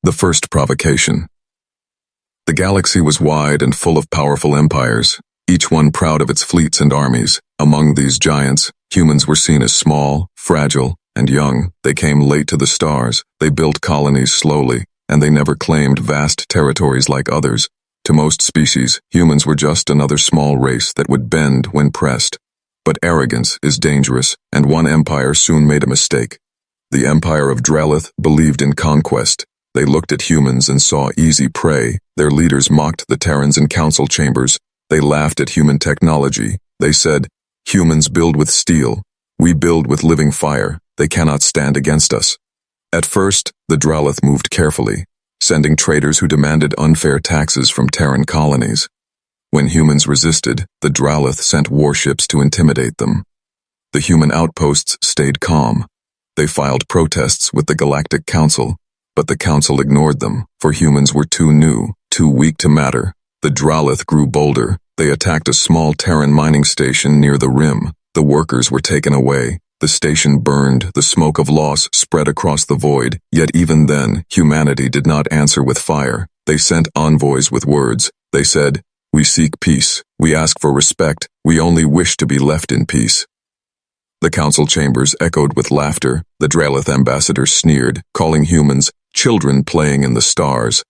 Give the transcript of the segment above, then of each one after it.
The first provocation. The galaxy was wide and full of powerful empires, each one proud of its fleets and armies. Among these giants, humans were seen as small, fragile, and young. They came late to the stars, they built colonies slowly, and they never claimed vast territories like others. To most species, humans were just another small race that would bend when pressed. But arrogance is dangerous, and one empire soon made a mistake. The empire of Drellith believed in conquest. They looked at humans and saw easy prey. Their leaders mocked the Terrans in council chambers. They laughed at human technology. They said, "Humans build with steel. We build with living fire. They cannot stand against us." At first, the Drellith moved carefully, sending traders who demanded unfair taxes from Terran colonies. When humans resisted, the Drellith sent warships to intimidate them. The human outposts stayed calm. They filed protests with the Galactic Council, but the Council ignored them, for humans were too new, too weak to matter. The Drellith grew bolder. They attacked a small Terran mining station near the rim. The workers were taken away. The station burned. The smoke of loss spread across the void. Yet even then, humanity did not answer with fire. They sent envoys with words. They said, "We seek peace. We ask for respect. We only wish to be left in peace." The council chambers echoed with laughter. The Drellith ambassador sneered, calling humans children playing in the stars.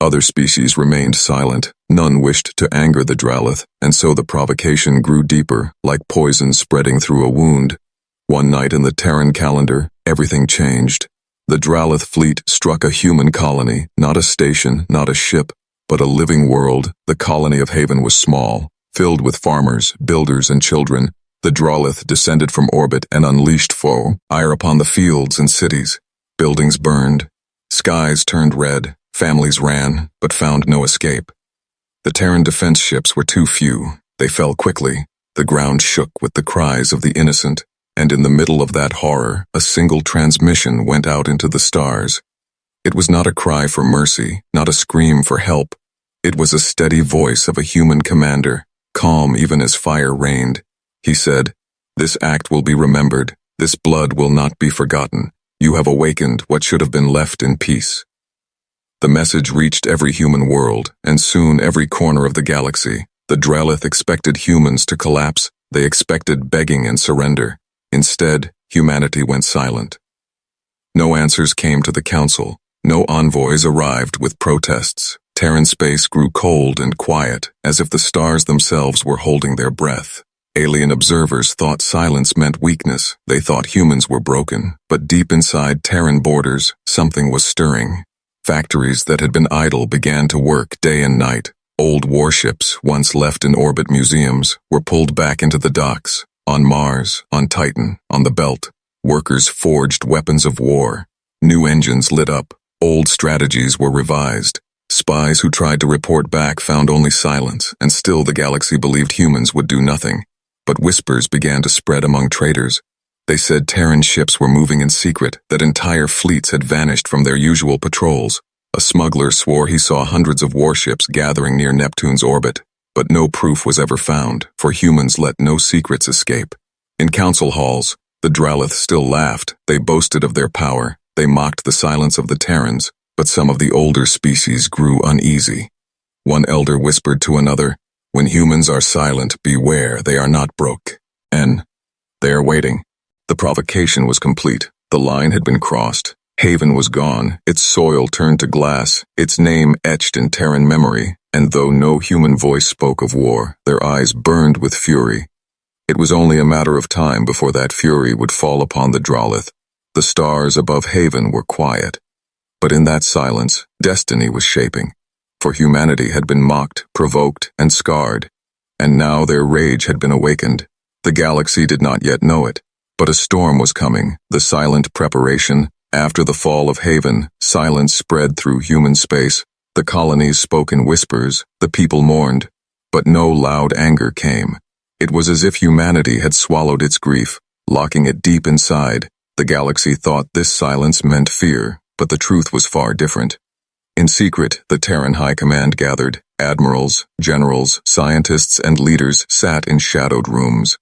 Other species remained silent. None wished to anger the Drellith, and so the provocation grew deeper, like poison spreading through a wound. One night in the Terran calendar, everything changed. The Drellith fleet struck a human colony, not a station, not a ship, but a living world. The colony of Haven was small, filled with farmers, builders, and children. The Drellith descended from orbit and unleashed fire upon the fields and cities. Buildings burned. Skies turned red. Families ran, but found no escape. The Terran defense ships were too few. They fell quickly. The ground shook with the cries of the innocent, and in the middle of that horror, a single transmission went out into the stars. It was not a cry for mercy, not a scream for help. It was a steady voice of a human commander, calm even as fire rained. He said, "This act will be remembered. This blood will not be forgotten. You have awakened what should have been left in peace." The message reached every human world, and soon every corner of the galaxy. The Drellith expected humans to collapse. They expected begging and surrender. Instead, humanity went silent. No answers came to the council. No envoys arrived with protests. Terran space grew cold and quiet, as if the stars themselves were holding their breath. Alien observers thought silence meant weakness. They thought humans were broken. But deep inside Terran borders, something was stirring. Factories that had been idle began to work day and night. Old warships, once left in orbit museums, were pulled back into the docks. On Mars, on Titan, on the Belt, workers forged weapons of war. New engines lit up. Old strategies were revised. Spies who tried to report back found only silence, and still the galaxy believed humans would do nothing. But whispers began to spread among traders. They said Terran ships were moving in secret, that entire fleets had vanished from their usual patrols. A smuggler swore he saw hundreds of warships gathering near Neptune's orbit, but no proof was ever found, for humans let no secrets escape. In council halls, the Drellith still laughed. They boasted of their power. They mocked the silence of the Terrans, but some of the older species grew uneasy. One elder whispered to another, "When humans are silent, beware, they are not broke. They are waiting." The provocation was complete. The line had been crossed. Haven was gone, its soil turned to glass, its name etched in Terran memory, and though no human voice spoke of war, their eyes burned with fury. It was only a matter of time before that fury would fall upon the Drellith. The stars above Haven were quiet. But in that silence, destiny was shaping. For humanity had been mocked, provoked, and scarred, and now their rage had been awakened. The galaxy did not yet know it, but a storm was coming, the silent preparation. After the fall of Haven, silence spread through human space. The colonies spoke in whispers, the people mourned, but no loud anger came. It was as if humanity had swallowed its grief, locking it deep inside. The galaxy thought this silence meant fear, but the truth was far different. In secret, the Terran High Command gathered. Admirals, generals, scientists, and leaders sat in shadowed rooms.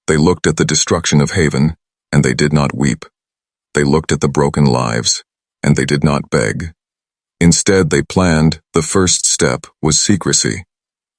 They looked at the destruction of Haven, and they did not weep. They looked at the broken lives, and they did not beg. Instead, they planned, the first step was secrecy.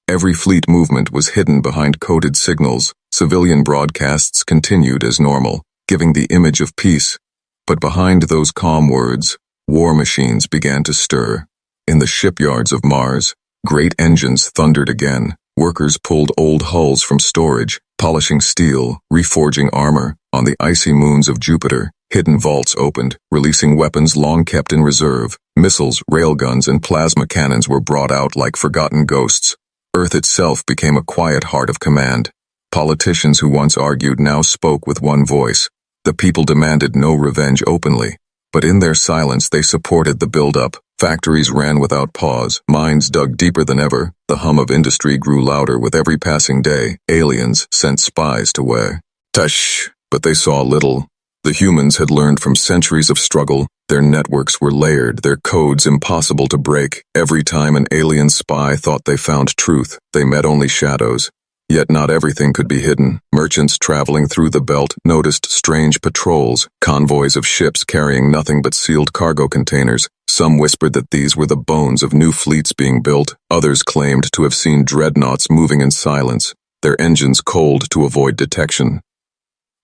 Every fleet movement was hidden behind coded signals. Civilian broadcasts continued as normal, giving the image of peace. But behind those calm words, war machines began to stir. In the shipyards of Mars, great engines thundered again. Workers pulled old hulls from storage, polishing steel, reforging armor. On the icy moons of Jupiter, hidden vaults opened, releasing weapons long kept in reserve. Missiles, railguns, and plasma cannons were brought out like forgotten ghosts. Earth itself became a quiet heart of command. Politicians who once argued now spoke with one voice. The people demanded no revenge openly, but in their silence they supported the build-up. Factories ran without pause, mines dug deeper than ever. The hum of industry grew louder with every passing day. Aliens sent spies to wear. Tush, but they saw little. The humans had learned from centuries of struggle. Their networks were layered, their codes impossible to break. Every time an alien spy thought they found truth, they met only shadows. Yet not everything could be hidden. Merchants traveling through the belt noticed strange patrols, convoys of ships carrying nothing but sealed cargo containers. Some whispered that these were the bones of new fleets being built. Others claimed to have seen dreadnoughts moving in silence, their engines cold to avoid detection.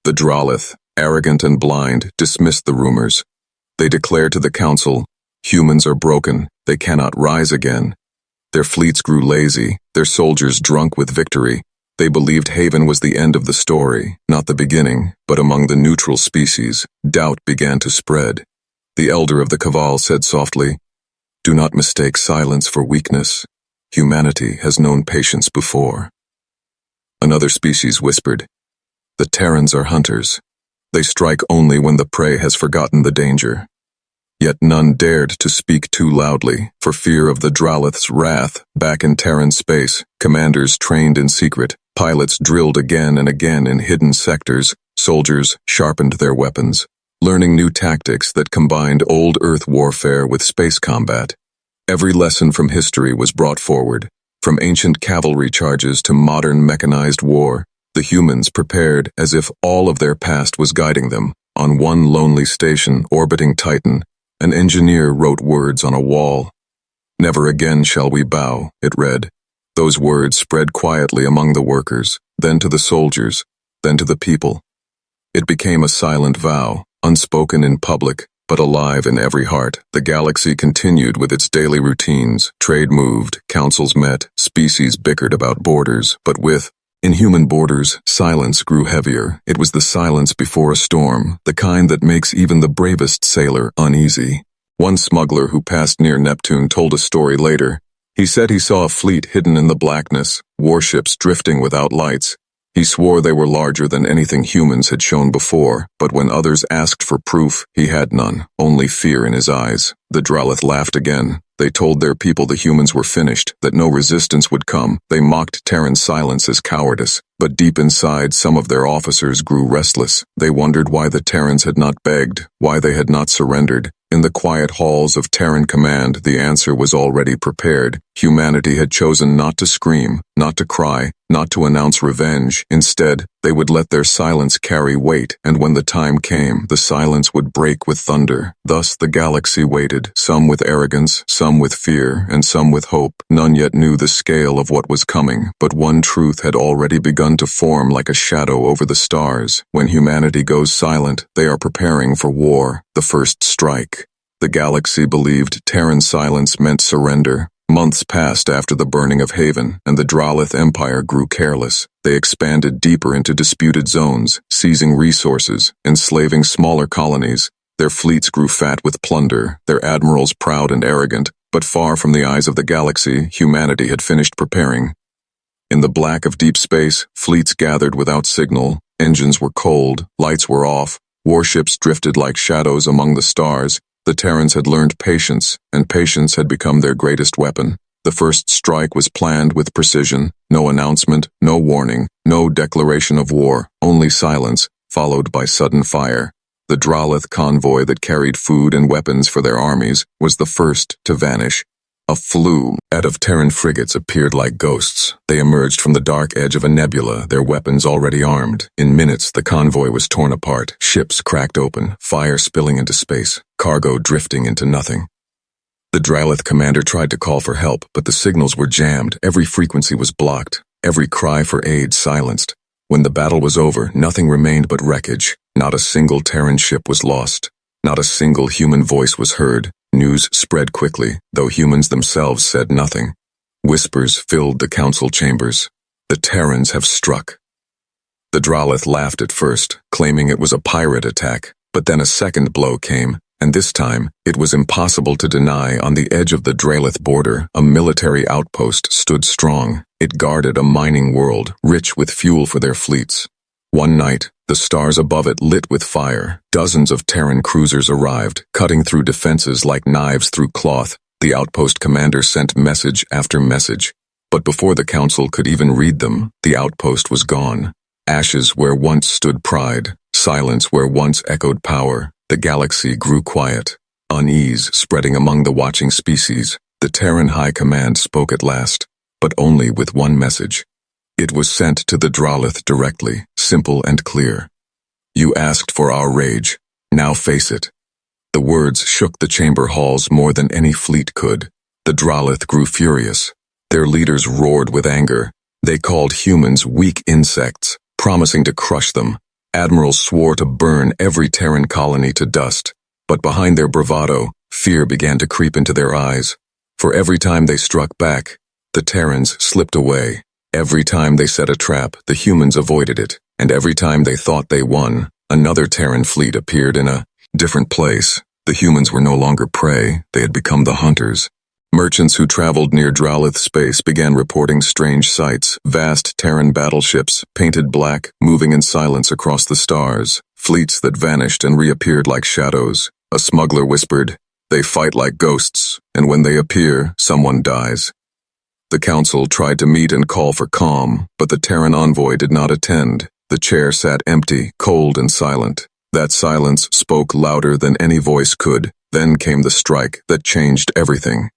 The Dralith, arrogant and blind, dismissed the rumors. They declared to the council, humans are broken, they cannot rise again. Their fleets grew lazy, their soldiers drunk with victory. They believed Haven was the end of the story, not the beginning, but among the neutral species, doubt began to spread. The elder of the Cabal said softly, "Do not mistake silence for weakness. Humanity has known patience before." Another species whispered, "The Terrans are hunters. They strike only when the prey has forgotten the danger." Yet none dared to speak too loudly, for fear of the Dralith's wrath. Back in Terran space, commanders trained in secret, pilots drilled again and again in hidden sectors, soldiers sharpened their weapons, learning new tactics that combined old Earth warfare with space combat. Every lesson from history was brought forward, from ancient cavalry charges to modern mechanized war. The humans prepared as if all of their past was guiding them. On one lonely station orbiting Titan, an engineer wrote words on a wall. "Never again shall we bow," it read. Those words spread quietly among the workers, then to the soldiers, then to the people. It became a silent vow, unspoken in public, but alive in every heart. The galaxy continued with its daily routines. Trade moved, councils met, species bickered about borders, but with inhuman borders, silence grew heavier. It was the silence before a storm, the kind that makes even the bravest sailor uneasy. One smuggler who passed near Neptune told a story later. He said he saw a fleet hidden in the blackness, warships drifting without lights. He swore they were larger than anything humans had shown before, but when others asked for proof, he had none, only fear in his eyes. The Dralith laughed again. They told their people the humans were finished, that no resistance would come. They mocked Terran silence as cowardice, but deep inside some of their officers grew restless. They wondered why the Terrans had not begged, why they had not surrendered. In the quiet halls of Terran command, the answer was already prepared. Humanity had chosen not to scream, not to cry, not to announce revenge. Instead, they would let their silence carry weight, and when the time came, the silence would break with thunder. Thus the galaxy waited, some with arrogance, some with fear, and some with hope. None yet knew the scale of what was coming, but one truth had already begun to form like a shadow over the stars. When humanity goes silent, they are preparing for war, the first strike. The galaxy believed Terran silence meant surrender. Months passed after the burning of Haven, and the Dralith Empire grew careless. They expanded deeper into disputed zones, seizing resources, enslaving smaller colonies. Their fleets grew fat with plunder, their admirals proud and arrogant, but far from the eyes of the galaxy, humanity had finished preparing. In the black of deep space, fleets gathered without signal, engines were cold, lights were off, warships drifted like shadows among the stars. The Terrans had learned patience, and patience had become their greatest weapon. The first strike was planned with precision, no announcement, no warning, no declaration of war, only silence, followed by sudden fire. The Dralith convoy that carried food and weapons for their armies was the first to vanish. A flume of Terran frigates appeared like ghosts. They emerged from the dark edge of a nebula, their weapons already armed. In minutes, the convoy was torn apart, ships cracked open, fire spilling into space, cargo drifting into nothing. The Drylith commander tried to call for help, but the signals were jammed, every frequency was blocked, every cry for aid silenced. When the battle was over, nothing remained but wreckage. Not a single Terran ship was lost. Not a single human voice was heard. News spread quickly, though humans themselves said nothing. Whispers filled the council chambers. The Terrans have struck. The Drylith laughed at first, claiming it was a pirate attack, but then a second blow came, and this time, it was impossible to deny. On the edge of the Drylith border, a military outpost stood strong. It guarded a mining world, rich with fuel for their fleets. One night, the stars above it lit with fire. Dozens of Terran cruisers arrived, cutting through defenses like knives through cloth. The outpost commander sent message after message. But before the council could even read them, the outpost was gone. Ashes where once stood pride, silence where once echoed power. The galaxy grew quiet. Unease spreading among the watching species. The Terran High Command spoke at last, but only with one message. It was sent to the Drylith directly, simple and clear. You asked for our rage. Now face it. The words shook the chamber halls more than any fleet could. The Drylith grew furious. Their leaders roared with anger. They called humans weak insects, promising to crush them. Admirals swore to burn every Terran colony to dust. But behind their bravado, fear began to creep into their eyes. For every time they struck back, the Terrans slipped away. Every time they set a trap, the humans avoided it. And every time they thought they won, another Terran fleet appeared in a different place. The humans were no longer prey, they had become the hunters. Merchants who traveled near Drylith space began reporting strange sights, vast Terran battleships, painted black, moving in silence across the stars, fleets that vanished and reappeared like shadows. A smuggler whispered, "They fight like ghosts, and when they appear, someone dies." The council tried to meet and call for calm, but the Terran envoy did not attend. The chair sat empty, cold and silent. That silence spoke louder than any voice could. Then came the strike that changed everything.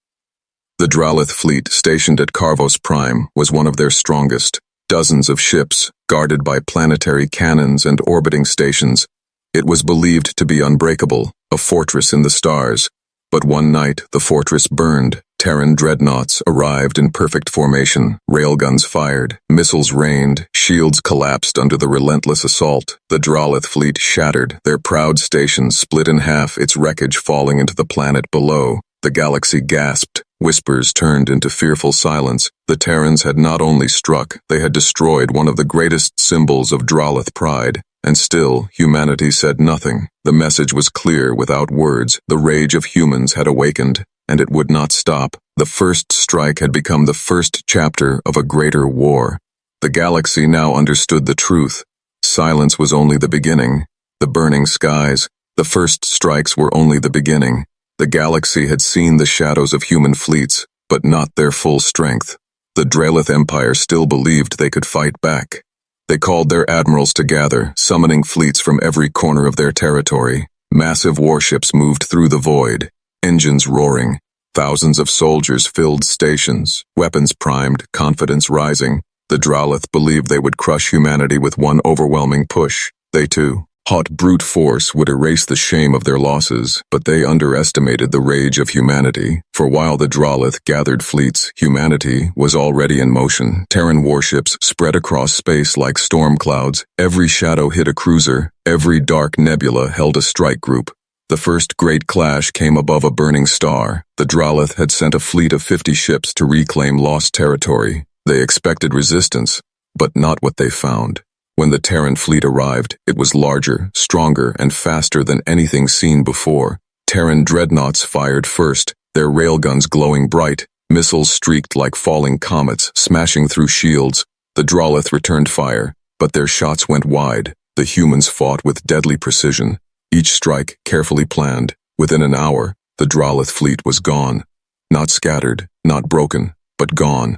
The Drylith fleet stationed at Carvos Prime was one of their strongest. Dozens of ships, guarded by planetary cannons and orbiting stations. It was believed to be unbreakable, a fortress in the stars. But one night, the fortress burned. Terran dreadnoughts arrived in perfect formation. Railguns fired, missiles rained, shields collapsed under the relentless assault. The Drylith fleet shattered, their proud station split in half, its wreckage falling into the planet below. The galaxy gasped. Whispers turned into fearful silence. The Terrans had not only struck, they had destroyed one of the greatest symbols of Drylith pride. And still, humanity said nothing. The message was clear without words. The rage of humans had awakened, and it would not stop. The first strike had become the first chapter of a greater war. The galaxy now understood the truth. Silence was only the beginning. The burning skies, the first strikes were only the beginning. The galaxy had seen the shadows of human fleets, but not their full strength. The Drylith Empire still believed they could fight back. They called their admirals to gather, summoning fleets from every corner of their territory. Massive warships moved through the void, engines roaring. Thousands of soldiers filled stations, weapons primed, confidence rising. The Drylith believed they would crush humanity with one overwhelming push. They too. Hot brute force would erase the shame of their losses, but they underestimated the rage of humanity. For while the Drylith gathered fleets, humanity was already in motion. Terran warships spread across space like storm clouds. Every shadow hit a cruiser. Every dark nebula held a strike group. The first great clash came above a burning star. The Drylith had sent a fleet of 50 ships to reclaim lost territory. They expected resistance, but not what they found. When the Terran fleet arrived, it was larger, stronger, and faster than anything seen before. Terran dreadnoughts fired first, their railguns glowing bright. Missiles streaked like falling comets, smashing through shields. The Drylith returned fire, but their shots went wide. The humans fought with deadly precision, each strike carefully planned. Within an hour, the Drylith fleet was gone. Not scattered, not broken, but gone.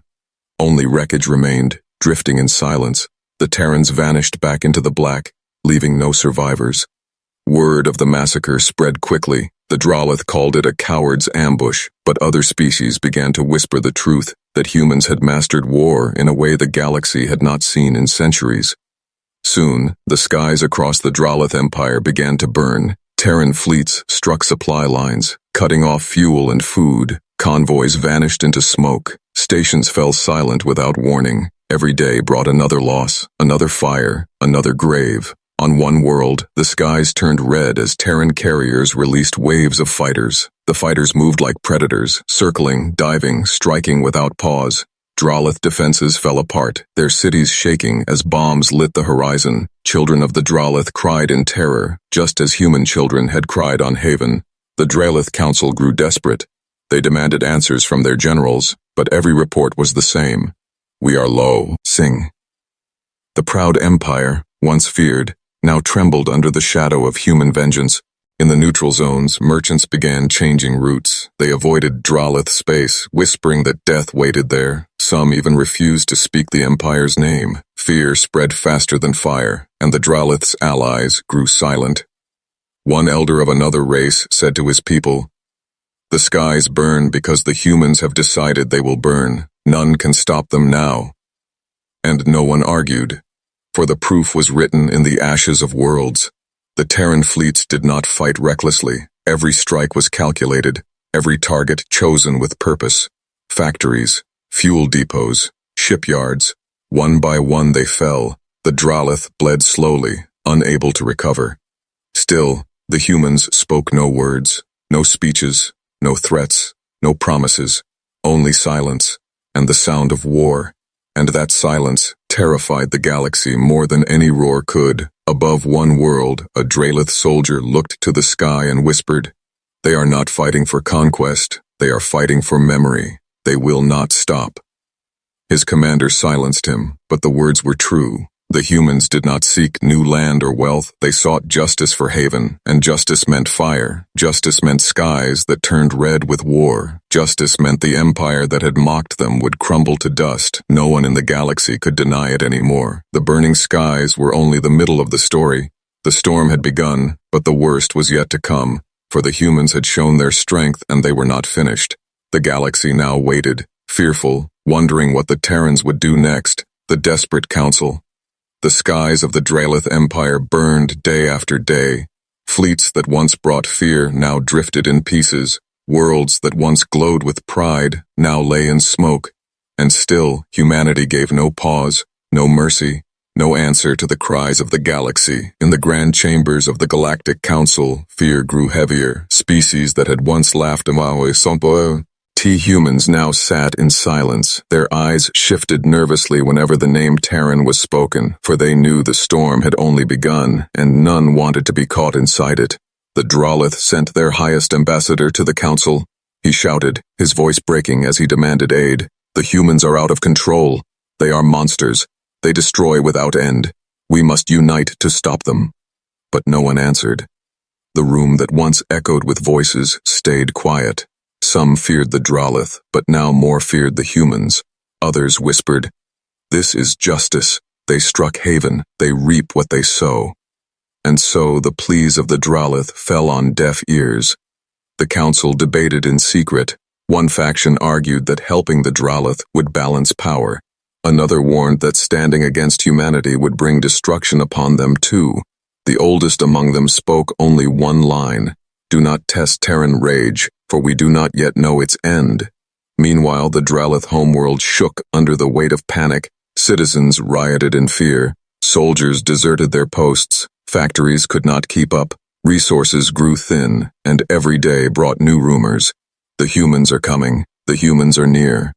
Only wreckage remained, drifting in silence. The Terrans vanished back into the black, leaving no survivors. Word of the massacre spread quickly. The Drylith called it a coward's ambush, but other species began to whisper the truth, that humans had mastered war in a way the galaxy had not seen in centuries. Soon, the skies across the Drylith Empire began to burn. Terran fleets struck supply lines, cutting off fuel and food. Convoys vanished into smoke. Stations fell silent without warning. Every day brought another loss, another fire, another grave. On one world, the skies turned red as Terran carriers released waves of fighters. The fighters moved like predators, circling, diving, striking without pause. Dralith defenses fell apart, their cities shaking as bombs lit the horizon. Children of the Dralith cried in terror, just as human children had cried on Haven. The Dralith Council grew desperate. They demanded answers from their generals, but every report was the same. "We are low, sing." The proud empire, once feared, now trembled under the shadow of human vengeance. In the neutral zones, merchants began changing routes. They avoided Dralith space, whispering that death waited there. Some even refused to speak the empire's name. Fear spread faster than fire, and the Dralith's allies grew silent. One elder of another race said to his people, "The skies burn because the humans have decided they will burn. None can stop them now." And no one argued, for the proof was written in the ashes of worlds. The Terran fleets did not fight recklessly. Every strike was calculated, every target chosen with purpose. Factories, fuel depots, shipyards, one by one they fell. The Dralith bled slowly, unable to recover. Still, the humans spoke no words, no speeches, no threats, no promises, only silence, and the sound of war. And that silence terrified the galaxy more than any roar could. Above one world, a Dralith soldier looked to the sky and whispered, "They are not fighting for conquest, they are fighting for memory. They will not stop." His commander silenced him, but the words were true. The humans did not seek new land or wealth, they sought justice for Haven, and justice meant fire. Justice meant skies that turned red with war. Justice meant the empire that had mocked them would crumble to dust. No one in the galaxy could deny it anymore. The burning skies were only the middle of the story. The storm had begun, but the worst was yet to come, for the humans had shown their strength and they were not finished. The galaxy now waited, fearful, wondering what the Terrans would do next. The desperate council. The skies of the Dralith Empire burned day after day. Fleets that once brought fear now drifted in pieces. Worlds that once glowed with pride now lay in smoke. And still, humanity gave no pause, no mercy, no answer to the cries of the galaxy. In the grand chambers of the Galactic Council, fear grew heavier. Species that had once laughed humans now sat in silence. Their eyes shifted nervously whenever the name Terran was spoken, for they knew the storm had only begun, and none wanted to be caught inside it. The Dralith sent their highest ambassador to the council. He shouted, his voice breaking as he demanded aid. "The humans are out of control. They are monsters. They destroy without end. We must unite to stop them." But no one answered. The room that once echoed with voices stayed quiet. Some feared the Dralith, but now more feared the humans. Others whispered, "This is justice. They struck Haven. They reap what they sow." And so the pleas of the Dralith fell on deaf ears. The council debated in secret. One faction argued that helping the Dralith would balance power. Another warned that standing against humanity would bring destruction upon them too. The oldest among them spoke only one line: "Do not test Terran rage, for we do not yet know its end." Meanwhile, the Dralith homeworld shook under the weight of panic. Citizens rioted in fear. Soldiers deserted their posts. Factories could not keep up. Resources grew thin, and every day brought new rumors. The humans are coming. The humans are near.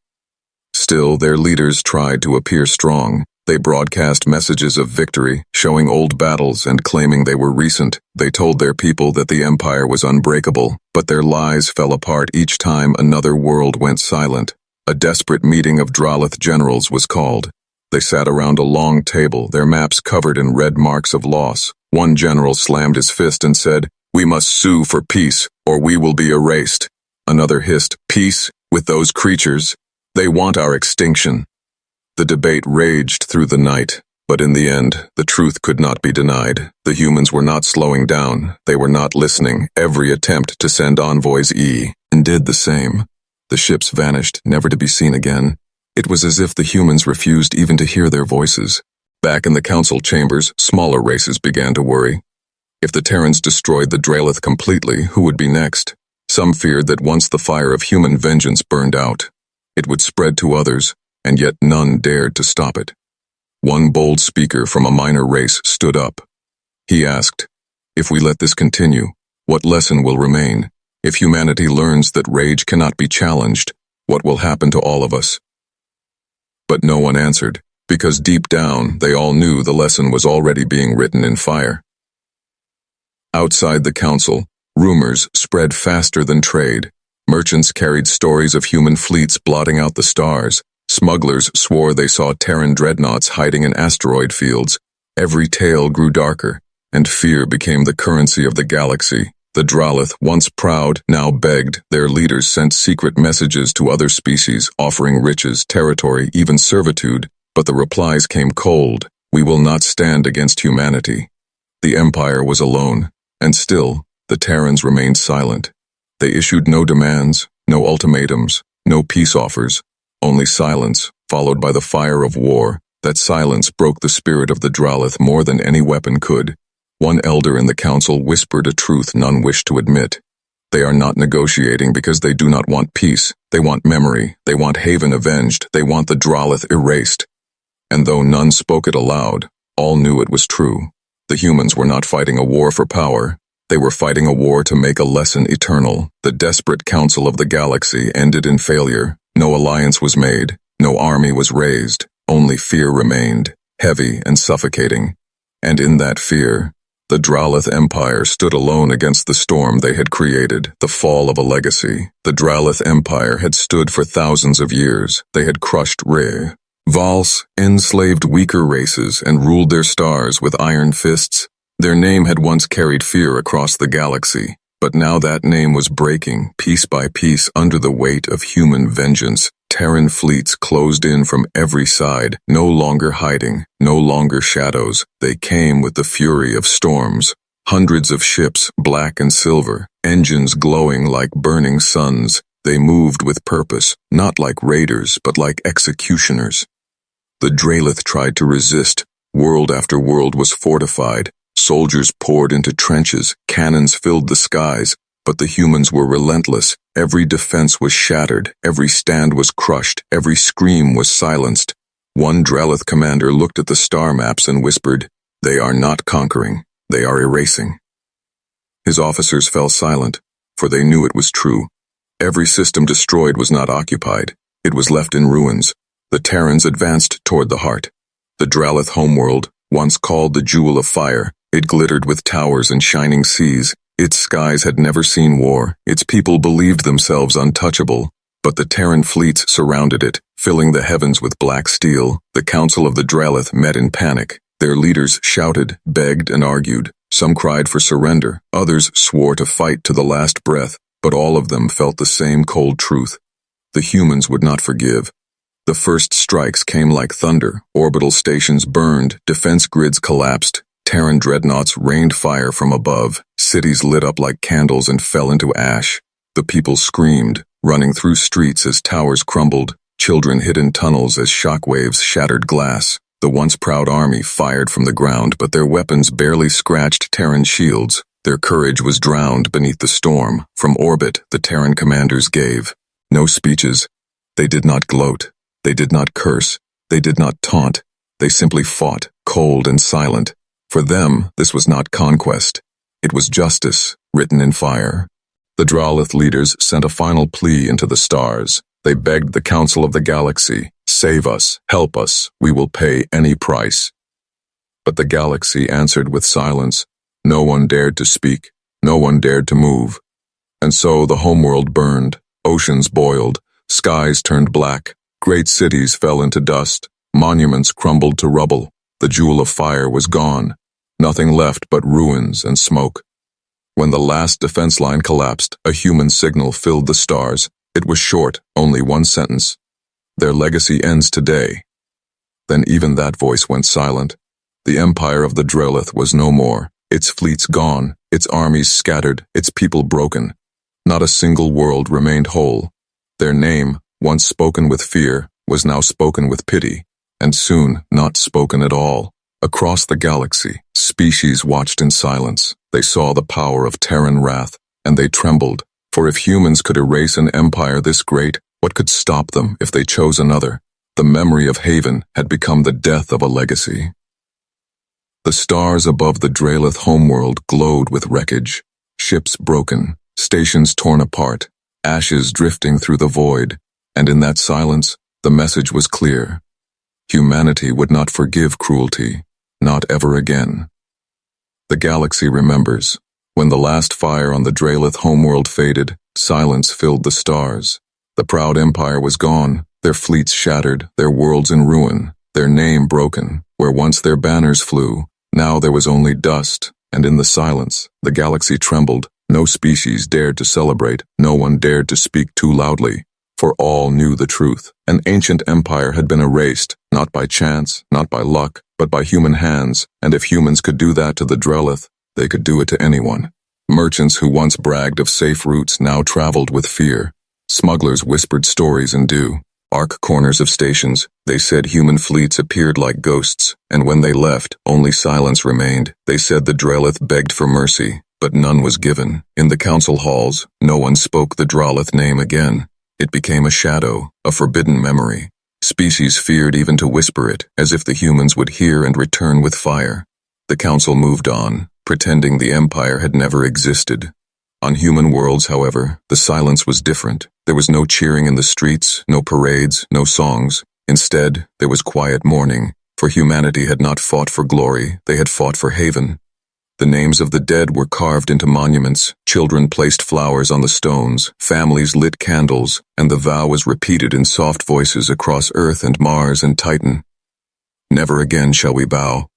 Still, their leaders tried to appear strong. They broadcast messages of victory, showing old battles and claiming they were recent. They told their people that the Empire was unbreakable, but their lies fell apart each time another world went silent. A desperate meeting of Dralith generals was called. They sat around a long table, their maps covered in red marks of loss. One general slammed his fist and said, "We must sue for peace, or we will be erased." Another hissed, "Peace? With those creatures? They want our extinction." The debate raged through the night, but in the end, the truth could not be denied. The humans were not slowing down. They were not listening. Every attempt to send envoys did the same. The ships vanished, never to be seen again. It was as if the humans refused even to hear their voices. Back in the council chambers, smaller races began to worry. If the Terrans destroyed the Dralith completely, who would be next? Some feared that once the fire of human vengeance burned out, it would spread to others, and yet none dared to stop it. One bold speaker from a minor race stood up. He asked, "If we let this continue, what lesson will remain? If humanity learns that rage cannot be challenged, what will happen to all of us?" But no one answered, because deep down they all knew the lesson was already being written in fire. Outside the council, rumors spread faster than trade. Merchants carried stories of human fleets blotting out the stars. Smugglers swore they saw Terran dreadnoughts hiding in asteroid fields. Every tale grew darker, and fear became the currency of the galaxy. The Dralith, once proud, now begged. Their leaders sent secret messages to other species, offering riches, territory, even servitude. But the replies came cold. "We will not stand against humanity." The Empire was alone, and still, the Terrans remained silent. They issued no demands, no ultimatums, no peace offers, only silence, followed by the fire of war. That silence broke the spirit of the Dralith more than any weapon could. One elder in the council whispered a truth none wished to admit. They are not negotiating because they do not want peace. They want memory. They want Haven avenged. They want the Dralith erased. And though none spoke it aloud, all knew it was true. The humans were not fighting a war for power. They were fighting a war to make a lesson eternal. The desperate council of the galaxy ended in failure. No alliance was made. No army was raised. Only fear remained, heavy and suffocating. And in that fear, the Dralith Empire stood alone against the storm they had created, the fall of a legacy. The Dralith Empire had stood for thousands of years. They had crushed Vals, enslaved weaker races, and ruled their stars with iron fists. Their name had once carried fear across the galaxy, but now that name was breaking, piece by piece, under the weight of human vengeance. Terran fleets closed in from every side, no longer hiding, no longer shadows. They came with the fury of storms. Hundreds of ships, black and silver, engines glowing like burning suns. They moved with purpose, not like raiders, but like executioners. The Dralith tried to resist. World after world was fortified. Soldiers poured into trenches, cannons filled the skies, but the humans were relentless. Every defense was shattered, every stand was crushed, every scream was silenced. One Dralith commander looked at the star maps and whispered, "They are not conquering, they are erasing." His officers fell silent, for they knew it was true. Every system destroyed was not occupied, it was left in ruins. The Terrans advanced toward the heart. The Dralith homeworld, once called the Jewel of Fire, it glittered with towers and shining seas. Its skies had never seen war. Its people believed themselves untouchable. But the Terran fleets surrounded it, filling the heavens with black steel. The Council of the Dralith met in panic. Their leaders shouted, begged, and argued. Some cried for surrender. Others swore to fight to the last breath. But all of them felt the same cold truth. The humans would not forgive. The first strikes came like thunder. Orbital stations burned. Defense grids collapsed. Terran dreadnoughts rained fire from above. Cities lit up like candles and fell into ash. The people screamed, running through streets as towers crumbled. Children hid in tunnels as shockwaves shattered glass. The once proud army fired from the ground, but their weapons barely scratched Terran shields. Their courage was drowned beneath the storm. From orbit, the Terran commanders gave no speeches. They did not gloat. They did not curse. They did not taunt. They simply fought, cold and silent. For them, this was not conquest. It was justice, written in fire. The Dralith leaders sent a final plea into the stars. They begged the Council of the Galaxy, "Save us, help us, we will pay any price." But the galaxy answered with silence. No one dared to speak. No one dared to move. And so the homeworld burned. Oceans boiled. Skies turned black. Great cities fell into dust. Monuments crumbled to rubble. The Jewel of Fire was gone. Nothing left but ruins and smoke. When the last defense line collapsed, a human signal filled the stars. It was short, only one sentence. "Their legacy ends today." Then even that voice went silent. The empire of the Dralith was no more. Its fleets gone, its armies scattered, its people broken. Not a single world remained whole. Their name, once spoken with fear, was now spoken with pity, and soon not spoken at all. Across the galaxy, species watched in silence. They saw the power of Terran wrath, and they trembled, For if humans could erase an empire this great, what could stop them if they chose another? The memory of Haven had become the death of a legacy. The stars above the Drelith homeworld glowed with wreckage, ships broken, stations torn apart, ashes drifting through the void, and in that silence, the message was clear. Humanity would not forgive cruelty, not ever again. The galaxy remembers. When the last fire on the Drelith homeworld faded, silence filled the stars. The proud empire was gone, their fleets shattered, their worlds in ruin, their name broken. Where once their banners flew, now there was only dust, and in the silence, the galaxy trembled. No species dared to celebrate, no one dared to speak too loudly, for all knew the truth. An ancient empire had been erased, not by chance, not by luck, but by human hands, and if humans could do that to the Drelith, they could do it to anyone. Merchants who once bragged of safe routes now traveled with fear. Smugglers whispered stories in dew. Arc corners of stations, they said human fleets appeared like ghosts, and when they left, only silence remained. They said the Drelith begged for mercy, but none was given. In the council halls, no one spoke the Drelith name again. It became a shadow, a forbidden memory. Species feared even to whisper it, as if the humans would hear and return with fire. The council moved on, pretending the empire had never existed. On human worlds, however, the silence was different. There was no cheering in the streets, no parades, no songs. Instead, there was quiet mourning, for humanity had not fought for glory, they had fought for Haven. The names of the dead were carved into monuments, children placed flowers on the stones, families lit candles, and the vow was repeated in soft voices across Earth and Mars and Titan. Never again shall we bow.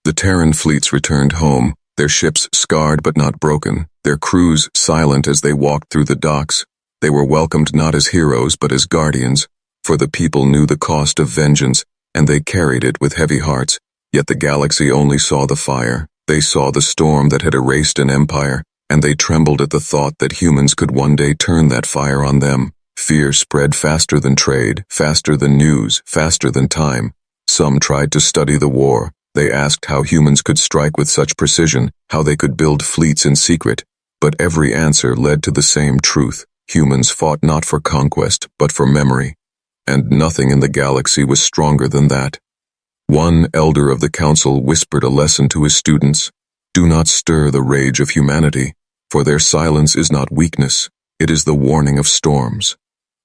The Terran fleets returned home, their ships scarred but not broken, their crews silent as they walked through the docks. They were welcomed not as heroes but as guardians, for the people knew the cost of vengeance, and they carried it with heavy hearts. Yet the galaxy only saw the fire. They saw the storm that had erased an empire, and they trembled at the thought that humans could one day turn that fire on them. Fear spread faster than trade, faster than news, faster than time. Some tried to study the war. They asked how humans could strike with such precision, how they could build fleets in secret. But every answer led to the same truth. Humans fought not for conquest, but for memory. And nothing in the galaxy was stronger than that. One elder of the council whispered a lesson to his students. Do not stir the rage of humanity, for their silence is not weakness, it is the warning of storms.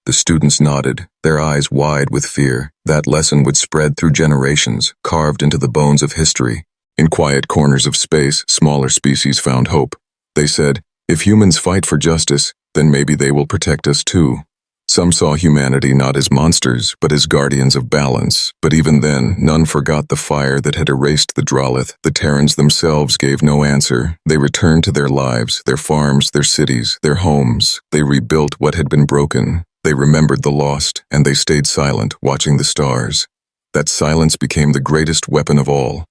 The students nodded, their eyes wide with fear. That lesson would spread through generations, carved into the bones of history. In quiet corners of space, smaller species found hope. They said, if humans fight for justice, then maybe they will protect us too. Some saw humanity not as monsters, but as guardians of balance. But even then, none forgot the fire that had erased the Drelith. The Terrans themselves gave no answer. They returned to their lives, their farms, their cities, their homes. They rebuilt what had been broken. They remembered the lost, and they stayed silent, watching the stars. That silence became the greatest weapon of all.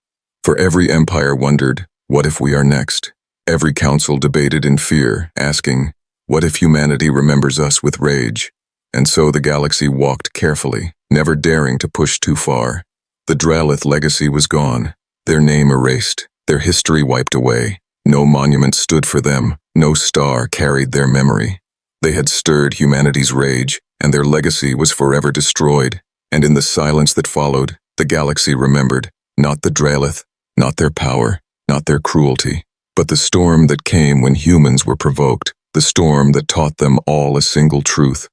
For every empire wondered, what if we are next? Every council debated in fear, asking, what if humanity remembers us with rage? And so the galaxy walked carefully, never daring to push too far. The Drelith legacy was gone, their name erased, their history wiped away. No monument stood for them, no star carried their memory. They had stirred humanity's rage, and their legacy was forever destroyed. And in the silence that followed, the galaxy remembered, not the Drelith, not their power, not their cruelty, but the storm that came when humans were provoked, the storm that taught them all a single truth.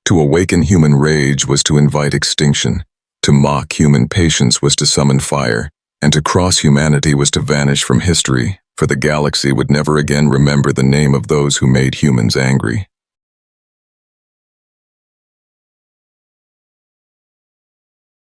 To awaken human rage was to invite extinction. To mock human patience was to summon fire. And to cross humanity was to vanish from history, for the galaxy would never again remember the name of those who made humans angry.